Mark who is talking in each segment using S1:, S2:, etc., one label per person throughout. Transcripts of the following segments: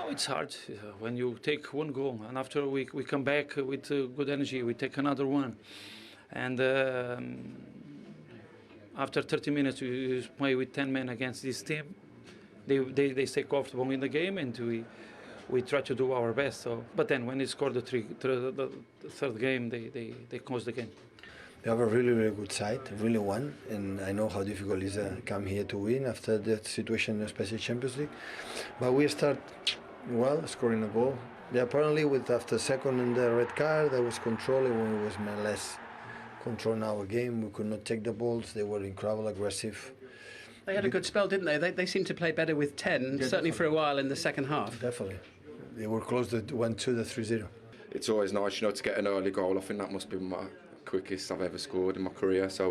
S1: No, it's hard when you take one goal and after we come back with good energy, we take another one. And after 30 minutes, we play with 10 men against this team. They stay comfortable in the game, and we try to do our best. So, but then when they score the third game, they close the game.
S2: We have a really, really good side, really won, and I know how difficult it is to come here to win after that situation, especially Champions League. But we start well, scoring a goal. Yeah, apparently after second and the red card, there was controlling when it was less control in our game. We could not take the balls. They were incredibly aggressive.
S3: They had a good spell, didn't they? They seemed to play better with 10, yeah, certainly for a while in the second half.
S2: Definitely. They were close to 1-2, the 3-0.
S4: It's always nice, to get an early goal. I think that must be my quickest I've ever scored in my career. So,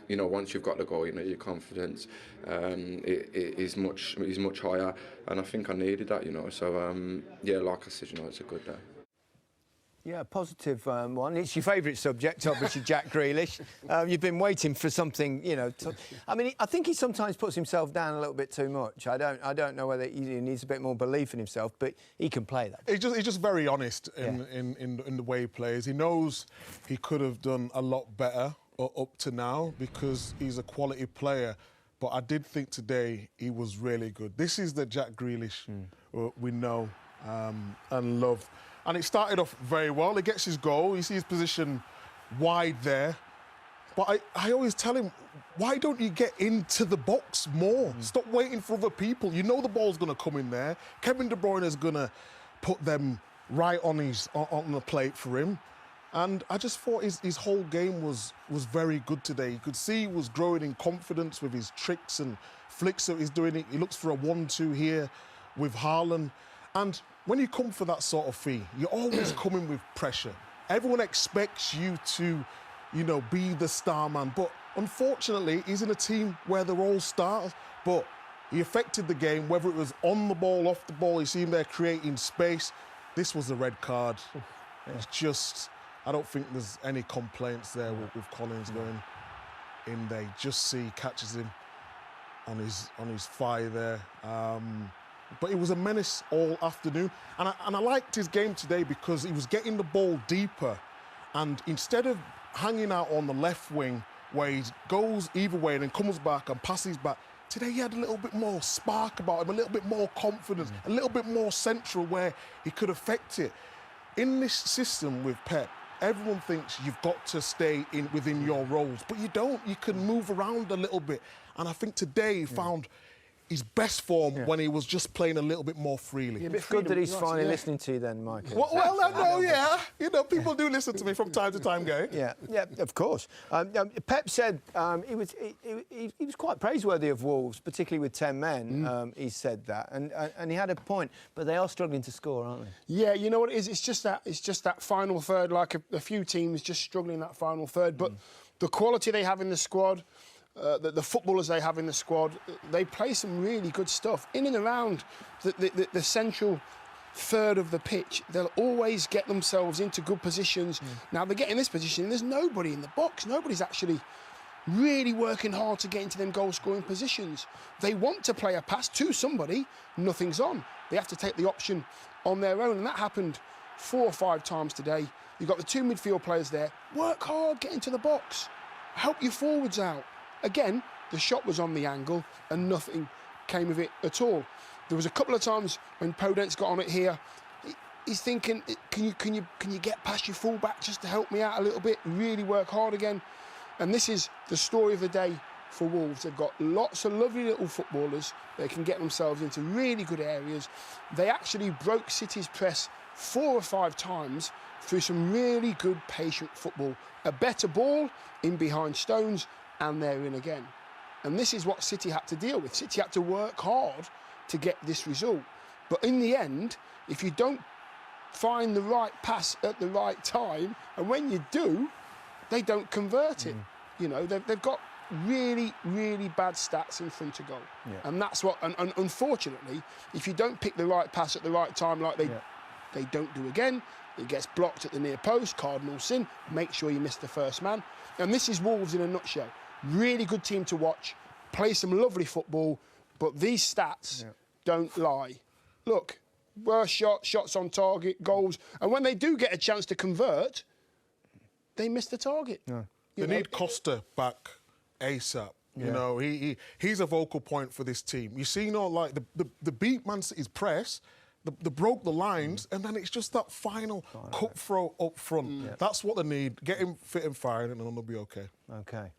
S4: once you've got the goal, your confidence is much higher, and I think I needed that, So, yeah, like I said, it's a good day.
S5: Yeah, positive one. It's your favourite subject, obviously, Jack Grealish. You've been waiting for something, I think he sometimes puts himself down a little bit too much. I don't know whether he needs a bit more belief in himself, but he can play that.
S6: He's just very honest in the way he plays. He knows he could have done a lot better up to now because he's a quality player. But I did think today he was really good. This is the Jack Grealish we know and love. And it started off very well. He gets his goal. You see his position wide there. But I always tell him, why don't you get into the box more? Stop waiting for other people. You know the ball's going to come in there. Kevin De Bruyne is going to put them right on the plate for him. And I just thought his whole game was very good today. You could see he was growing in confidence with his tricks and flicks that he's doing. It. He looks for a 1-2 here with Haaland. And when you come for that sort of fee, you're always coming with pressure. Everyone expects you to, be the star man. But unfortunately, he's in a team where they're all stars. But he affected the game, whether it was on the ball, off the ball. You see him there creating space. This was a red card. It's just, I don't think there's any complaints there with Collins going in there. Just see, catches him on his thigh there. But he was a menace all afternoon. And I liked his game today because he was getting the ball deeper. And instead of hanging out on the left wing where he goes either way and then comes back and passes back, today he had a little bit more spark about him, a little bit more confidence, a little bit more central where he could affect it. In this system with Pep, everyone thinks you've got to stay within your roles, but you don't. You can move around a little bit. And I think today he found his best form when he was just playing a little bit more freely.
S5: Yeah, it's good that he's finally listening to you then, Michael.
S6: Well, no, yeah. People do listen to me from time to time, Gary.
S5: Yeah, of course. Pep said he was quite praiseworthy of Wolves, particularly with 10 men. He said that, and he had a point. But they are struggling to score, aren't they?
S7: Yeah, you know what it is? It's just that final third. Like a few teams just struggling in that final third. But the quality they have in the squad. The footballers they have in the squad, they play some really good stuff. In and around the central third of the pitch, they'll always get themselves into good positions. Now, they get in this position, there's nobody in the box. Nobody's actually really working hard to get into them goal-scoring positions. They want to play a pass to somebody, nothing's on. They have to take the option on their own, and that happened 4 or 5 times today. You've got the 2 midfield players there. Work hard, get into the box. Help your forwards out. Again, the shot was on the angle and nothing came of it at all. There was a couple of times when Podence got on it here. He's thinking, can you get past your fullback just to help me out a little bit? Really work hard again. And this is the story of the day for Wolves. They've got lots of lovely little footballers. They can get themselves into really good areas. They actually broke City's press 4 or 5 times through some really good patient football. A better ball in behind Stones, and they're in again. And this is what City had to deal with. City had to work hard to get this result. But in the end, if you don't find the right pass at the right time, and when you do, they don't convert it. They've got really, really bad stats in front of goal. And that's what, and unfortunately, if you don't pick the right pass at the right time like they don't do again, it gets blocked at the near post, cardinal sin, make sure you miss the first man. And this is Wolves in a nutshell. Really good team to watch, play some lovely football, but these stats don't lie. look, worst shots on target, goals, and when they do get a chance to convert, they miss the target. No.
S6: They need Costa back ASAP. You know, he's a vocal point for this team. You see, like the beat Man City's press, they broke the lines, and then it's just that final cutthroat up front. That's what they need. Get him fit and firing, and then they'll be okay.
S5: Okay.